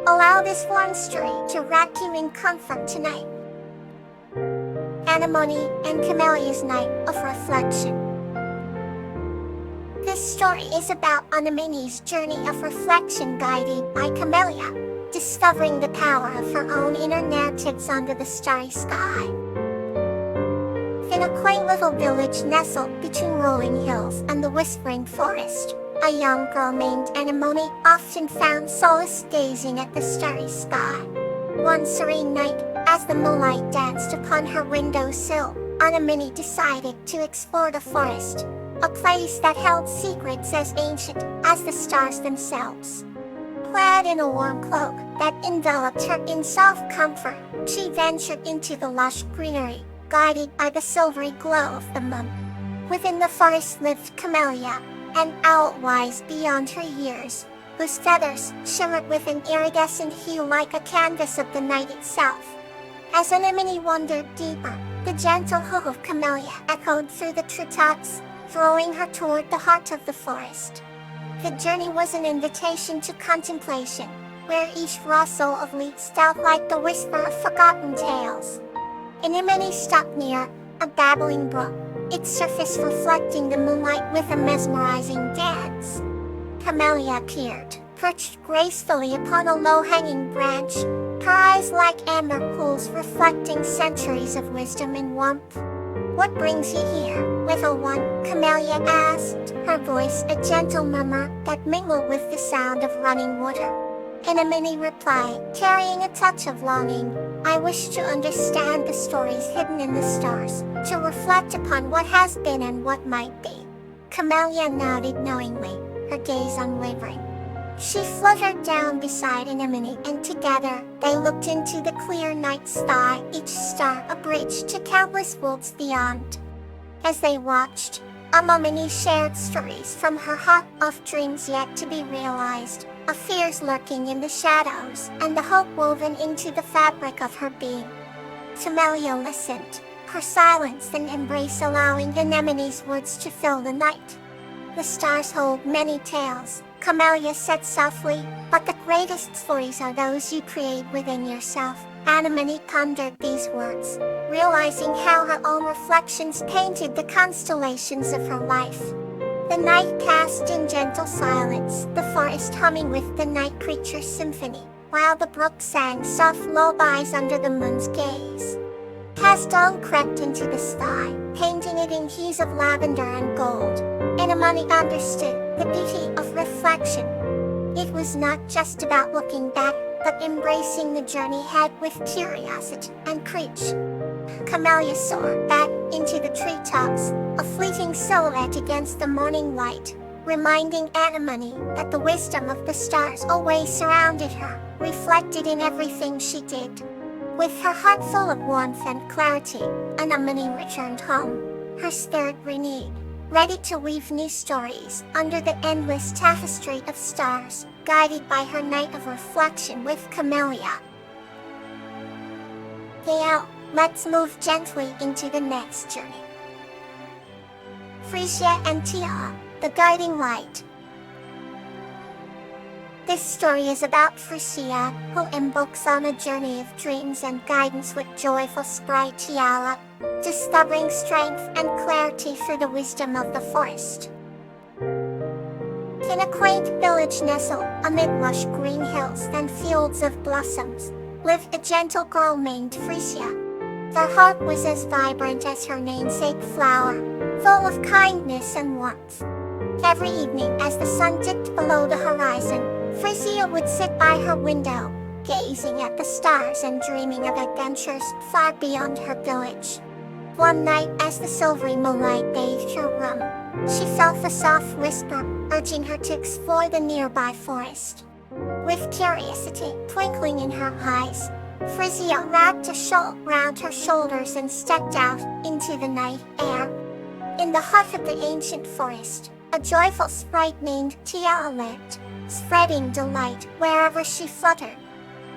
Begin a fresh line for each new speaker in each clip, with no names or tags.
Allow this one story to wrap you in comfort tonight. Anemone and Camelia's Night of Reflection. This story is about Anemone's journey of reflection guided by Camellia, discovering the power of her own inner narratives under the starry sky. In a quaint little village nestled between rolling hills and the whispering forest, a young girl named Anemone often found solace gazing at the starry sky. One serene night, as the moonlight danced upon her windowsill, Anemone decided to explore the forest, a place that held secrets as ancient as the stars themselves. Clad in a warm cloak that enveloped her in soft comfort, she ventured into the lush greenery, guided by the silvery glow of the moon. Within the forest lived Camellia, an owl wise beyond her years, whose feathers shimmered with an iridescent hue like a canvas of the night itself. As Anemone wandered deeper, the gentle hoof of Camellia echoed through the treetops, drawing her toward the heart of the forest. The journey was an invitation to contemplation, where each rustle of leaves felt like the whisper of forgotten tales. Anemone stopped near a babbling brook, its surface reflecting the moonlight with a mesmerizing dance. Camellia appeared, perched gracefully upon a low-hanging branch, her eyes like amber pools reflecting centuries of wisdom and warmth. "What brings you here, little one?" Camellia asked, her voice a gentle murmur that mingled with the sound of running water. Anemone replied, carrying a touch of longing, "I wish to understand the stories hidden in the stars, to reflect upon what has been and what might be." Camellia nodded knowingly, her gaze unwavering. She fluttered down beside Anemone and together they looked into the clear night sky, each star a bridge to countless worlds beyond. As they watched, Anemone shared stories from her heart of dreams yet to be realized, of fears lurking in the shadows, and the hope woven into the fabric of her being. Camellia listened, her silence and embrace allowing Anemone's words to fill the night. "The stars hold many tales," Camellia said softly, "but the greatest stories are those you create within yourself." Anemone pondered these words, realizing how her own reflections painted the constellations of her life. The night passed in gentle silence, the forest humming with the night creature's symphony, while the brook sang soft lullabies under the moon's gaze. As dawn crept into the sky, painting it in hues of lavender and gold, Anemone understood the beauty of reflection. It was not just about looking back, but embracing the journey ahead with curiosity and courage. Camellia soared back into the treetops, a fleeting silhouette against the morning light, reminding Anemone that the wisdom of the stars always surrounded her, reflected in everything she did. With her heart full of warmth and clarity, Anemone returned home, her spirit renewed, ready to weave new stories under the endless tapestry of stars, guided by her night of reflection with Camellia. Now, let's move gently into the next journey. Frisia and Tia, the guiding light. This story is about Frisia, who embarks on a journey of dreams and guidance with joyful sprite Tiala, discovering strength and clarity through the wisdom of the forest. In a quaint village nestled amid lush green hills and fields of blossoms, lived a gentle girl named Frisia. Her heart was as vibrant as her namesake flower, full of kindness and warmth. Every evening as the sun dipped below the horizon, Frisia would sit by her window, gazing at the stars and dreaming of adventures far beyond her village. One night as the silvery moonlight bathed her room, she felt a soft whisper urging her to explore the nearby forest. With curiosity twinkling in her eyes, Frisia wrapped a shawl round her shoulders and stepped out into the night air. In the heart of the ancient forest, a joyful sprite named Tia lived, spreading delight wherever she fluttered.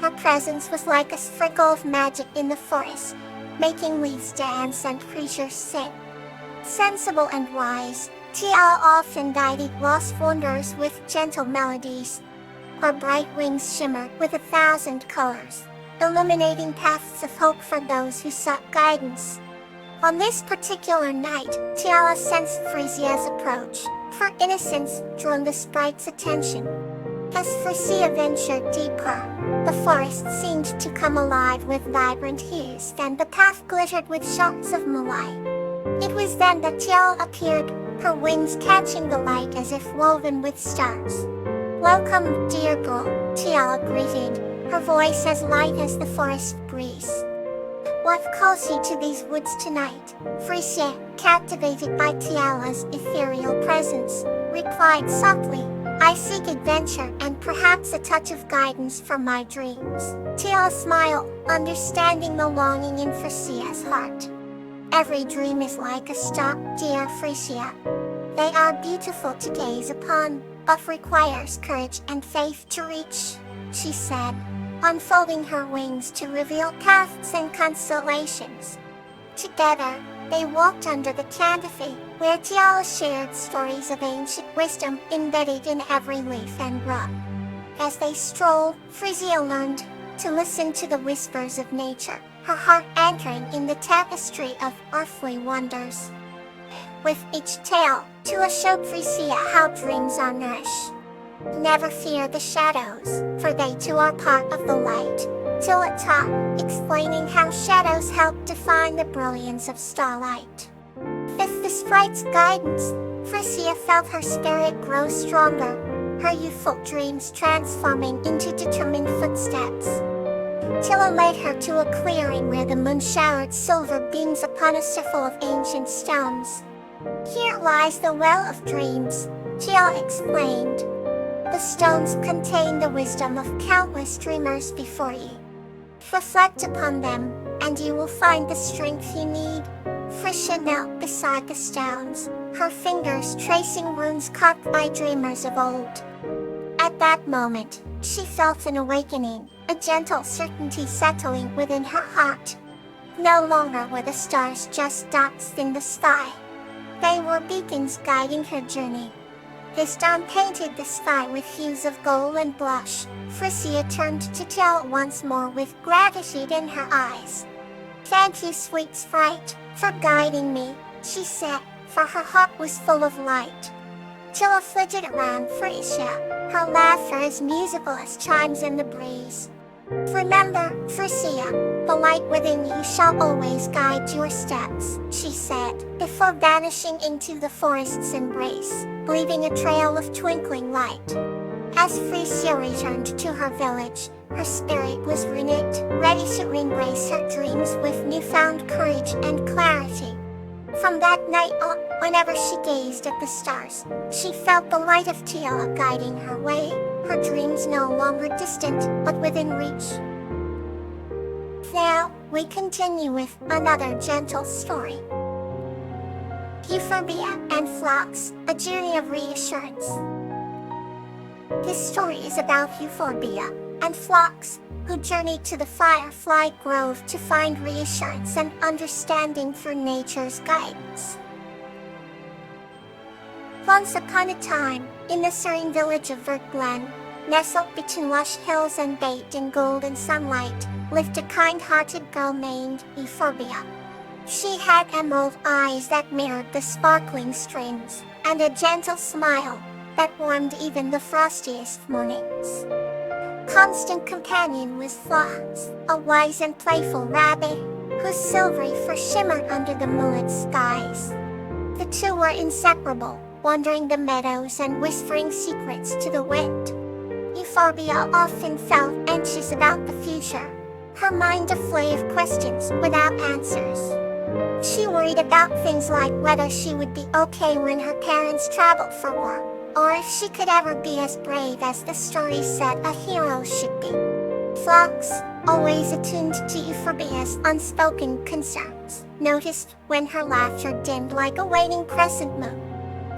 Her presence was like a sprinkle of magic in the forest, making leaves dance and creatures sing. Sensible and wise, Tia often guided lost wanderers with gentle melodies. her bright wings shimmered with 1,000 colors, illuminating paths of hope for those who sought guidance. On this particular night, Tiala sensed Frisia's approach, for innocence drew the sprite's attention. As Frisia ventured deeper, the forest seemed to come alive with vibrant hues and the path glittered with shots of moonlight. It was then that Tiala appeared, her wings catching the light as if woven with stars. "Welcome, dear girl," Tiala greeted, her voice as light as the forest breeze. "What calls you to these woods tonight?" Frisia, captivated by Tiala's ethereal presence, replied softly. "I seek adventure and perhaps a touch of guidance from my dreams." Tiala smiled, understanding the longing in Frisia's heart. "Every dream is like a star, dear Frisia. They are beautiful to gaze upon, but requires courage and faith to reach," she said, unfolding her wings to reveal paths and constellations. Together, they walked under the canopy, where Tiala shared stories of ancient wisdom embedded in every leaf and rock. As they strolled, Frisia learned to listen to the whispers of nature, her heart anchoring in the tapestry of earthly wonders. With each tale, Tiala showed Frisia how dreams are nourished. "Never fear the shadows, for they too are part of the light," Tiala taught, explaining how shadows help define the brilliance of starlight. With the sprite's guidance, Frisia felt her spirit grow stronger, her youthful dreams transforming into determined footsteps. Tiala led her to a clearing where the moon showered silver beams upon a circle of ancient stones. "Here lies the well of dreams," Tiala explained. "The stones contain the wisdom of countless dreamers before you. Reflect upon them, and you will find the strength you need." Frisia knelt beside the stones, her fingers tracing runes carved by dreamers of old. At that moment, she felt an awakening, a gentle certainty settling within her heart. No longer were the stars just dots in the sky. They were beacons guiding her journey. This dawn painted the sky with hues of gold and blush. Frisia turned to Tiala once more with gratitude in her eyes. "Thank you, sweet sprite, for guiding me," she said, for her heart was full of light. Tiala flitted around Frisia, her laughter as musical as chimes in the breeze. "Remember, Frisia, the light within you shall always guide your steps," she said, before vanishing into the forest's embrace, leaving a trail of twinkling light. As Frisia returned to her village, her spirit was renewed, ready to embrace her dreams with newfound courage and clarity. From that night on, whenever she gazed at the stars, she felt the light of Tiala guiding her way, her dreams no longer distant, but within reach. Now, we continue with another gentle story. Euphorbia and Phlox, a journey of reassurance. This story is about Euphorbia and Phlox, who journeyed to the firefly grove to find reassurance and understanding through nature's guidance. Once upon a time, in the serene village of Verglen, nestled between lush hills and bathed in golden sunlight, lived a kind-hearted girl named Euphorbia. She had emerald eyes that mirrored the sparkling streams, and a gentle smile that warmed even the frostiest mornings. Constant companion was Phlox, a wise and playful rabbit, whose silvery fur shimmered under the moonlit skies. The two were inseparable, wandering the meadows and whispering secrets to the wind. Euphorbia often felt anxious about the future, her mind a flay of questions without answers. She worried about things like whether she would be okay when her parents traveled for work, or if she could ever be as brave as the story said a hero should be. Phlox, always attuned to Euphorbia's unspoken concerns, noticed when her laughter dimmed like a waning crescent moon.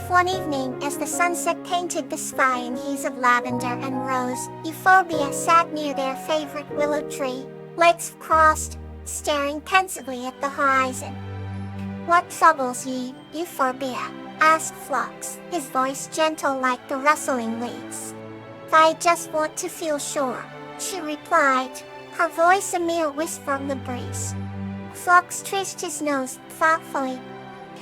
One evening, as the sunset painted the sky in hues of lavender and rose, Euphorbia sat near their favorite willow tree, legs crossed, staring pensively at the horizon. "What troubles you, Euphorbia?" asked Phlox, his voice gentle like the rustling leaves. I just want to feel sure, she replied, her voice a mere whisper in the breeze. Phlox twitched his nose thoughtfully.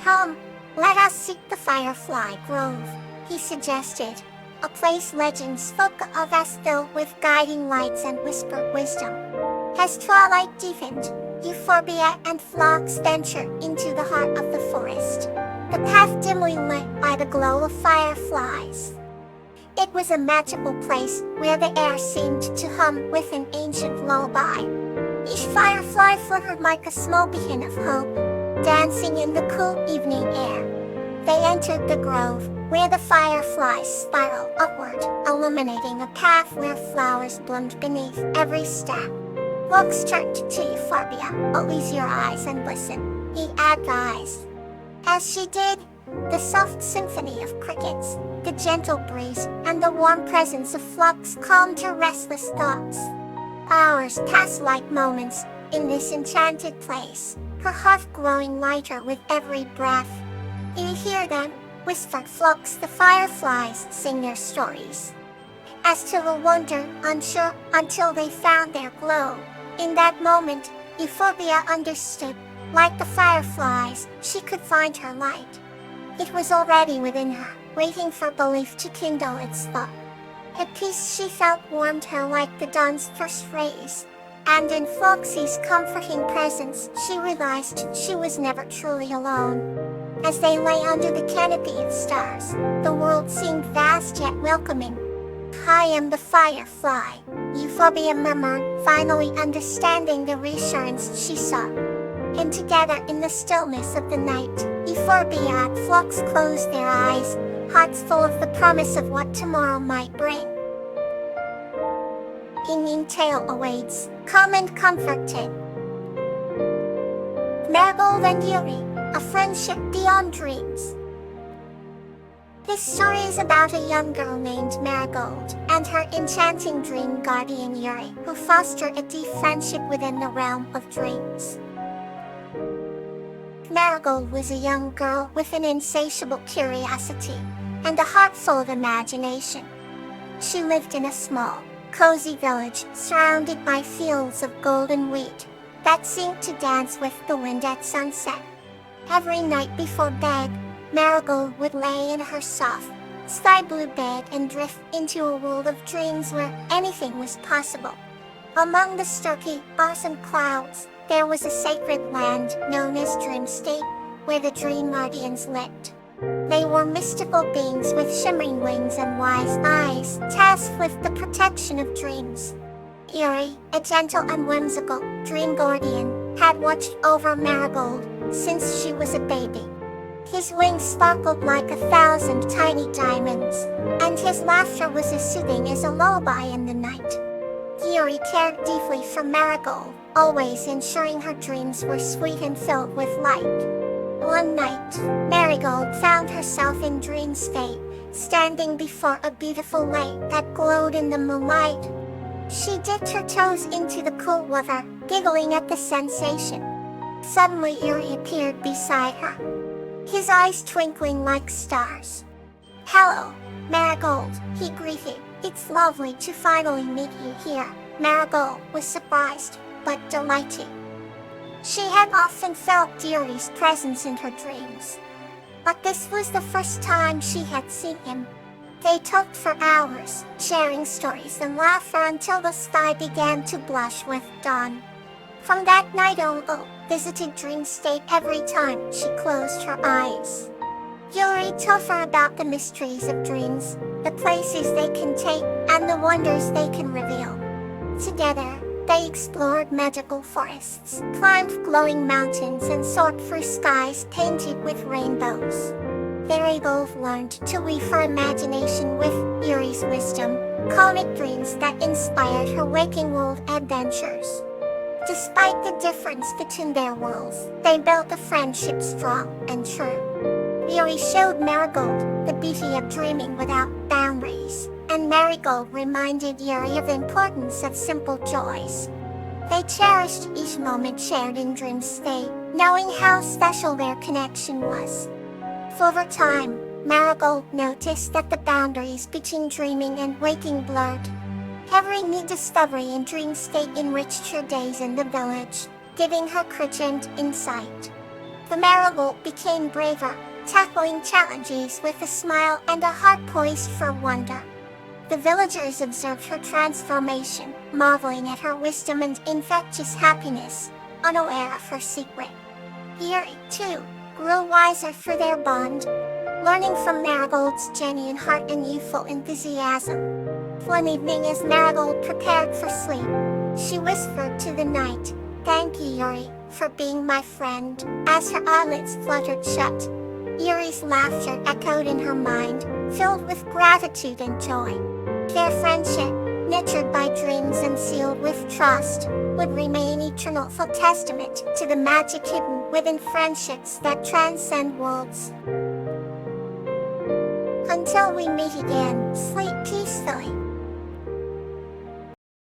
Come, let us seek the Firefly Grove, he suggested, a place legends spoke of as filled with guiding lights and whispered wisdom. As twilight deepened, Euphorbia and Phlox ventured into the heart of the forest, the path dimly lit by the glow of fireflies. It was a magical place where the air seemed to hum with an ancient lullaby. Each firefly fluttered like a small beacon of hope, dancing in the cool evening air. They entered the grove, where the fireflies spiraled upward, illuminating a path where flowers bloomed beneath every step. Phlox turned to Euphorbia. "Close your eyes and listen," he advised. As she did, the soft symphony of crickets, the gentle breeze, and the warm presence of Phlox calmed her restless thoughts. Hours passed like moments in this enchanted place, her heart growing lighter with every breath. "You hear them?" whispered Phlox. "The fireflies sing their stories." As to the wonder, unsure, until they found their glow. In that moment, Euphorbia understood. Like the fireflies, she could find her light. It was already within her, waiting for belief to kindle its thought. A peace she felt warmed her like the dawn's first rays. And in Phlox's comforting presence, she realized she was never truly alone. As they lay under the canopy of stars, the world seemed vast yet welcoming. "I am the firefly," Euphorbia murmured, finally understanding the reassurance she sought. And together in the stillness of the night, Euphorbia and Phlox closed their eyes, hearts full of the promise of what tomorrow might bring. Singing tale awaits. Come and comfort it. Marigold and Yuri, a friendship beyond dreams. This story is about a young girl named Marigold and her enchanting dream guardian Yuri, who foster a deep friendship within the realm of dreams. Marigold was a young girl with an insatiable curiosity and a heart full of imagination. She lived in a small, cozy village surrounded by fields of golden wheat that seemed to dance with the wind at sunset. Every night before bed, Marigold would lay in her soft, sky-blue bed and drift into a world of dreams where anything was possible. Among the starky, awesome clouds, there was a sacred land known as Dream State, where the Dream Guardians lived. They were mystical beings with shimmering wings and wise eyes, tasked with the protection of dreams. Yuri, a gentle and whimsical Dream Guardian, had watched over Marigold since she was a baby. His wings sparkled like 1,000 tiny diamonds, and his laughter was as soothing as a lullaby in the night. Yuri cared deeply for Marigold, always ensuring her dreams were sweet and filled with light. One night, Marigold found herself in Dream State, standing before a beautiful lake that glowed in the moonlight. She dipped her toes into the cool water, giggling at the sensation. Suddenly Yuri appeared beside her, his eyes twinkling like stars. "Hello, Marigold," he greeted. "It's lovely to finally meet you here." Marigold was surprised, but delighted. She had often felt Yuri's presence in her dreams, but this was the first time she had seen him. They talked for hours, sharing stories and laughter until the sky began to blush with dawn. From that night on, visited Dream State every time she closed her eyes. Yuri told her about the mysteries of dreams, the places they can take, and the wonders they can reveal. Together, they explored magical forests, climbed glowing mountains, and soared through skies painted with rainbows. They both learned to weave her imagination with Yuri's wisdom, comic dreams that inspired her waking world adventures. Despite the difference between their worlds, they built a friendship strong and true. Yuri showed Marigold the beauty of dreaming without boundaries, and Marigold reminded Yuri of the importance of simple joys. They cherished each moment shared in Dream State, knowing how special their connection was. Over time, Marigold noticed that the boundaries between dreaming and waking blurred. Every new discovery and dream state enriched her days in the village, giving her courage and insight. The marigold became braver, tackling challenges with a smile and a heart poised for wonder. The villagers observed her transformation, marveling at her wisdom and infectious happiness, unaware of her secret. Eerie, too, grew wiser for their bond, learning from Marigold's genuine heart and youthful enthusiasm. One evening as Marigold prepared for sleep, she whispered to the night, "Thank you, Yuri, for being my friend," as her eyelids fluttered shut. Yuri's laughter echoed in her mind, filled with gratitude and joy. Their friendship, nurtured by dreams and sealed with trust, would remain eternal, a testament to the magic hidden within friendships that transcend worlds. Until we meet again, sleep peacefully.